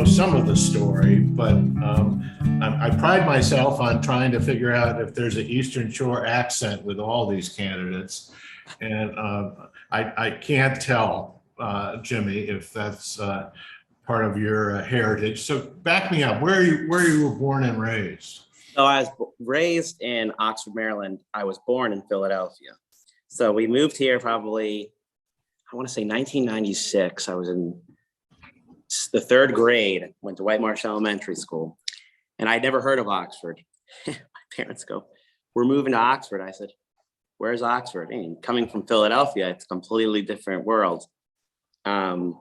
know some of the story, but I pride myself on trying to figure out if there's an Eastern Shore accent with all these candidates. And I can't tell, Jimmy, if that's part of your heritage. So back me up. Where you were born and raised? So I was raised in Oxford, Maryland. I was born in Philadelphia. So we moved here probably, I want to say 1996. I was in the third grade, went to White Marsh Elementary School, and I'd never heard of Oxford. My parents go, "We're moving to Oxford." I said, "Where's Oxford?" And coming from Philadelphia, it's a completely different world. And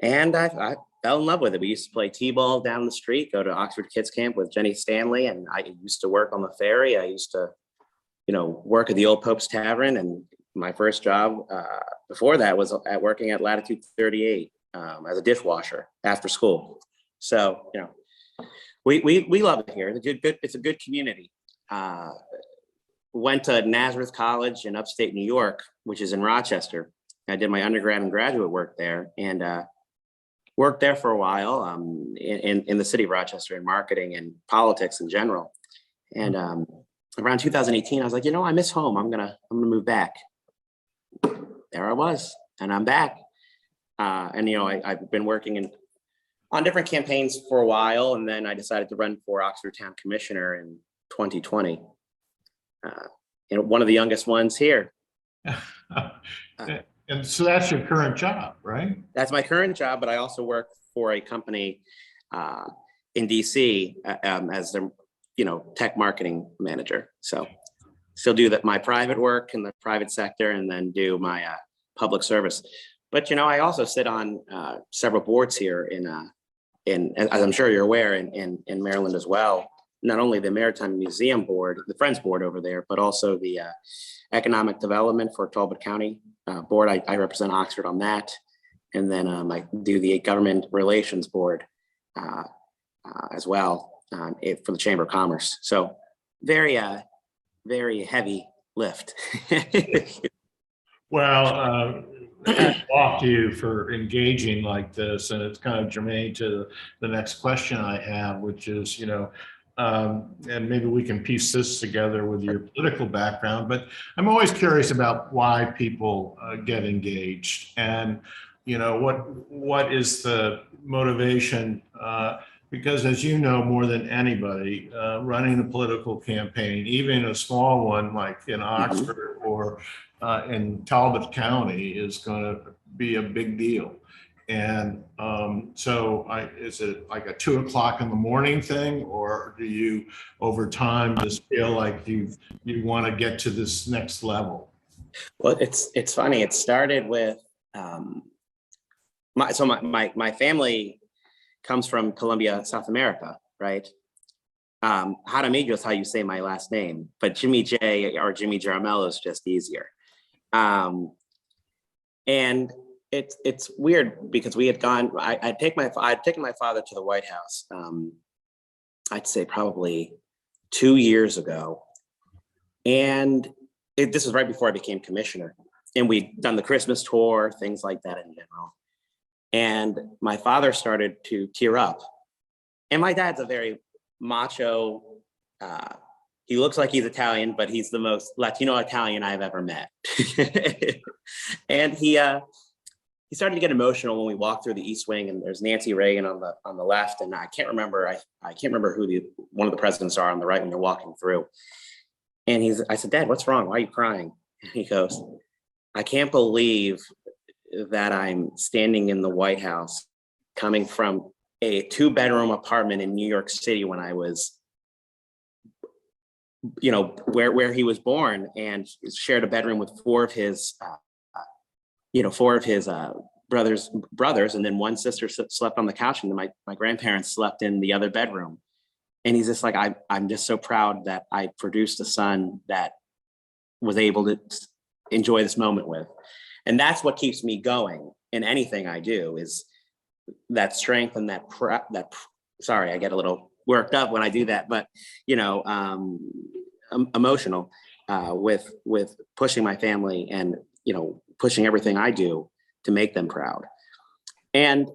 I fell in love with it. We used to play t-ball down the street, go to Oxford Kids Camp with Jenny Stanley, and I used to work on the ferry. I used to, work at the Old Pope's Tavern, and my first job before that was working at Latitude 38 as a dishwasher after school. So, we love it here. It's a good community. Went to Nazareth College in upstate New York, which is in Rochester. I did my undergrad and graduate work there, and worked there for a while in the city of Rochester in marketing and politics in general. And around 2018, I was like, I miss home. I'm gonna move back. There I was, and I'm back. I've been working on different campaigns for a while, and then I decided to run for Oxford Town Commissioner in 2020. One of the youngest ones here. And so that's your current job, right? That's my current job, but I also work for a company in DC as their, tech marketing manager. So still do my private work in the private sector, and then do my public service. But I also sit on several boards here in as I'm sure you're aware, in Maryland as well. Not only the Maritime Museum Board, the Friends Board over there, but also the Economic Development for Talbot County Board. I represent Oxford on that. And then I do the Government Relations Board as well for the Chamber of Commerce. So very, very heavy lift. Well, hats off to you for engaging like this. And it's kind of germane to the next question I have, which is, and maybe we can piece this together with your political background, but I'm always curious about why people get engaged, and what is the motivation, because as you know more than anybody, running a political campaign, even a small one like in Oxford or in Talbot County, is going to be a big deal. And so is it like a 2 o'clock in the morning thing, or do you over time just feel like you want to get to this next level? Well, it's funny. It started with my family comes from Colombia, South America, right? Jaramillo is how you say my last name, but Jimmy J or Jimmy Jaramillo is just easier. And it's weird because we had gone. I'd taken my father to the White House. I'd say probably 2 years ago, and this was right before I became commissioner. And we'd done the Christmas tour, things like that in general. And my father started to tear up. And my dad's a very macho. He looks like he's Italian, but he's the most Latino Italian I've ever met. And he started to get emotional when we walked through the East Wing, and there's Nancy Reagan on the left, and I can't remember who one of the presidents are on the right when you're walking through. And I said, "Dad, what's wrong? Why are you crying?" And he goes, "I can't believe that I'm standing in the White House, coming from a 2-bedroom apartment in New York City when I was, where he was born, and shared a bedroom with four of his brothers, and then one sister slept on the couch, and then my grandparents slept in the other bedroom." And he's just like, I'm just so proud that I produced a son that was able to enjoy this moment with. And that's what keeps me going in anything I do, is that strength and sorry, I get a little worked up when I do that, but emotional with pushing my family and pushing everything I do to make them proud. And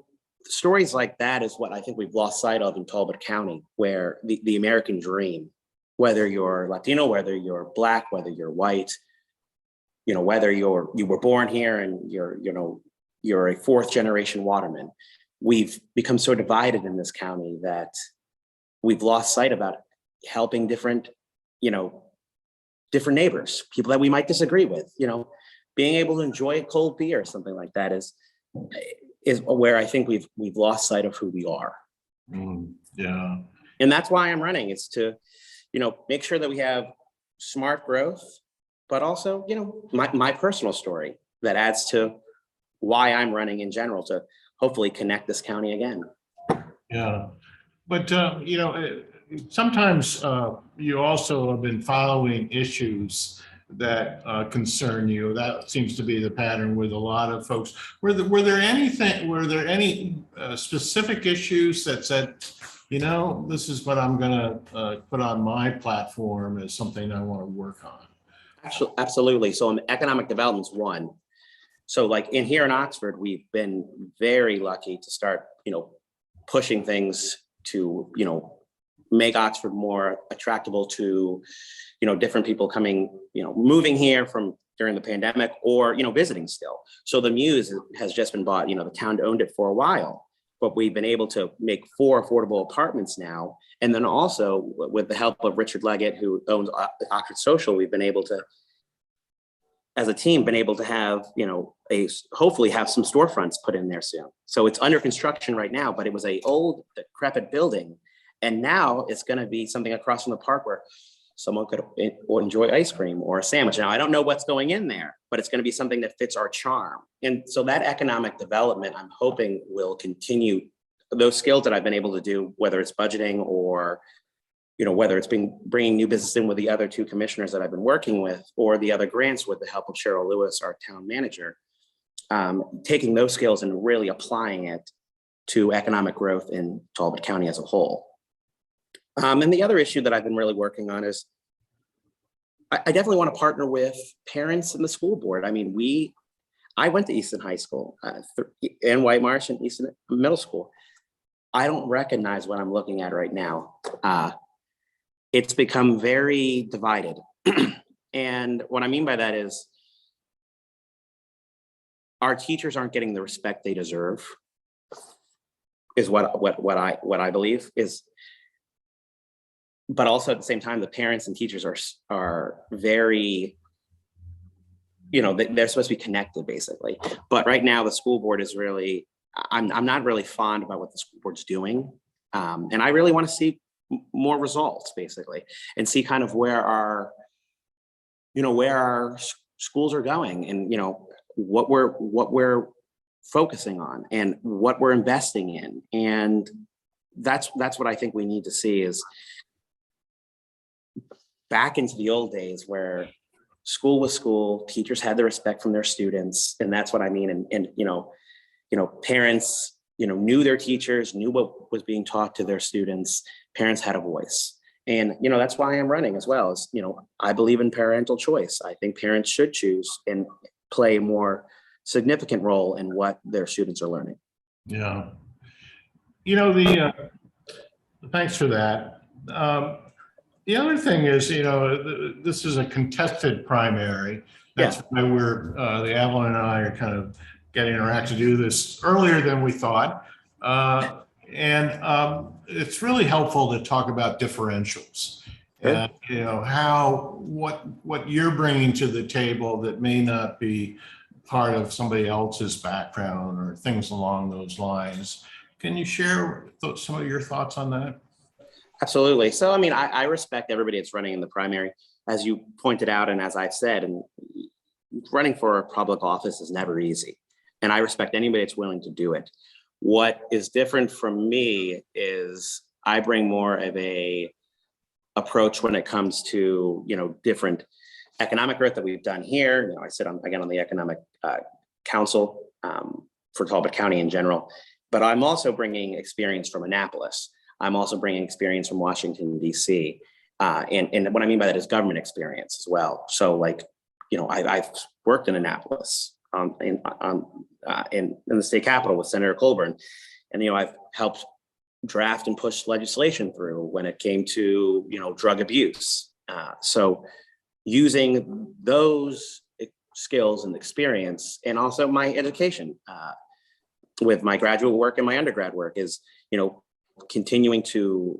stories like that is what I think we've lost sight of in Talbot County, where the American dream, whether you're Latino, whether you're Black, whether you're white, whether you were born here and you're a fourth generation waterman, we've become so divided in this county that we've lost sight about helping different neighbors, people that we might disagree with, being able to enjoy a cold beer or something like that is where I think we've lost sight of who we are. Yeah. And that's why I'm running, is to, make sure that we have smart growth, but also, my personal story that adds to why I'm running in general, to hopefully connect this county again. Yeah. But, sometimes you also have been following issues that concern you. That seems to be the pattern with a lot of folks. Were there any specific issues that said, this is what I'm going to put on my platform as something I want to work on? Absolutely. So economic development's one. So like here in Oxford, we've been very lucky to start, pushing things to, make Oxford more attractable to, different people coming, moving here from during the pandemic or, visiting still. So the Muse has just been bought, the town owned it for a while, but we've been able to make 4 affordable apartments now. And then also with the help of Richard Leggett, who owns Oxford Social, we've been able to, as a team, been able to have, hopefully have some storefronts put in there soon. So it's under construction right now, but it was a old decrepit building. And now it's going to be something across from the park where someone could enjoy ice cream or a sandwich. Now, I don't know what's going in there, but it's going to be something that fits our charm. And so that economic development, I'm hoping, will continue those skills that I've been able to do, whether it's budgeting or, whether it's bringing new business in with the other 2 commissioners that I've been working with, or the other grants with the help of Cheryl Lewis, our town manager, taking those skills and really applying it to economic growth in Talbot County as a whole. And the other issue that I've been really working on is I definitely want to partner with parents and the school board. I mean, I went to Easton High School and White Marsh and Easton Middle School. I don't recognize what I'm looking at right now. It's become very divided. And what I mean by that is our teachers aren't getting the respect they deserve, is what I believe is. But also at the same time, the parents and teachers are very, they're supposed to be connected basically. But right now the school board is really, I'm not really fond about what the school board's doing. And I really want to see more results basically, and see kind of where our schools are going, and, what we're focusing on and what we're investing in. And that's what I think we need to see, is back into the old days where school was school, teachers had the respect from their students. And that's what I mean. And parents, knew their teachers, knew what was being taught to their students. Parents had a voice. And, that's why I'm running as well. As, I believe in parental choice. I think parents should choose and play a more significant role in what their students are learning. Yeah. Thanks for that. The other thing is, this is a contested primary. That's why the Avalon and I are kind of getting around to do this earlier than we thought. And it's really helpful to talk about differentials. And, what you're bringing to the table that may not be part of somebody else's background or things along those lines. Can you share some of your thoughts on that? Absolutely. So, I mean, I respect everybody that's running in the primary, as you pointed out, and as I've said, and running for a public office is never easy. And I respect anybody that's willing to do it. What is different from me is I bring more of a approach when it comes to, different economic growth that we've done here. I sit on the economic council for Talbot County in general, but I'm also bringing experience from Annapolis. I'm also bringing experience from Washington, D.C. And what I mean by that is government experience as well. So I've worked in Annapolis in the state capitol with Senator Colburn. And, I've helped draft and push legislation through when it came to, drug abuse. So using those skills and experience, and also my education with my graduate work and my undergrad work, is, continuing to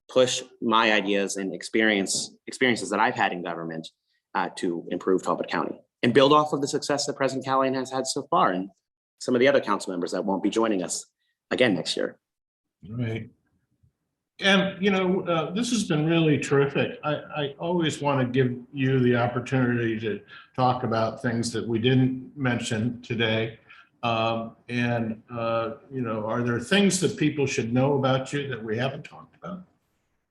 push my ideas and experiences that I've had in government to improve Talbot County and build off of the success that President Callahan has had so far, and some of the other council members that won't be joining us again next year. Right. And, this has been really terrific. I always want to give you the opportunity to talk about things that we didn't mention today. Are there things that people should know about you that we haven't talked about?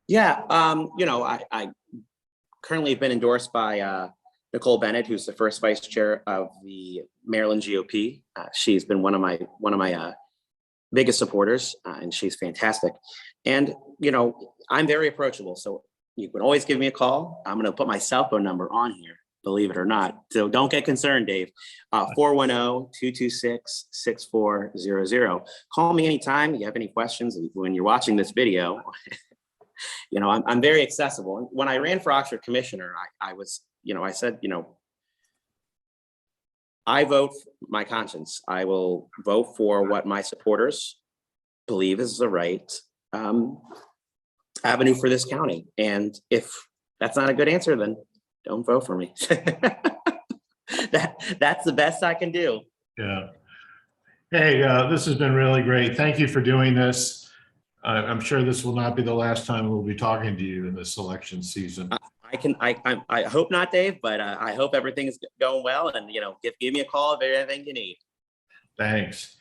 Yeah. I currently have been endorsed by Nicole Bennett, who's the first vice chair of the Maryland GOP. She's been one of my biggest supporters, and she's fantastic. And, I'm very approachable. So you can always give me a call. I'm going to put my cell phone number on here, believe it or not. So don't get concerned, Dave. 410-226-6400. Call me anytime you have any questions. When you're watching this video, I'm very accessible. When I ran for Oxford commissioner, I said, I vote my conscience. I will vote for what my supporters believe is the right avenue for this county. And if that's not a good answer, then don't vote for me. That's the best I can do. Yeah. Hey, this has been really great. Thank you for doing this. I'm sure this will not be the last time we'll be talking to you in this election season. I hope not, Dave, but I hope everything is going well, and give me a call if anything you need. Thanks.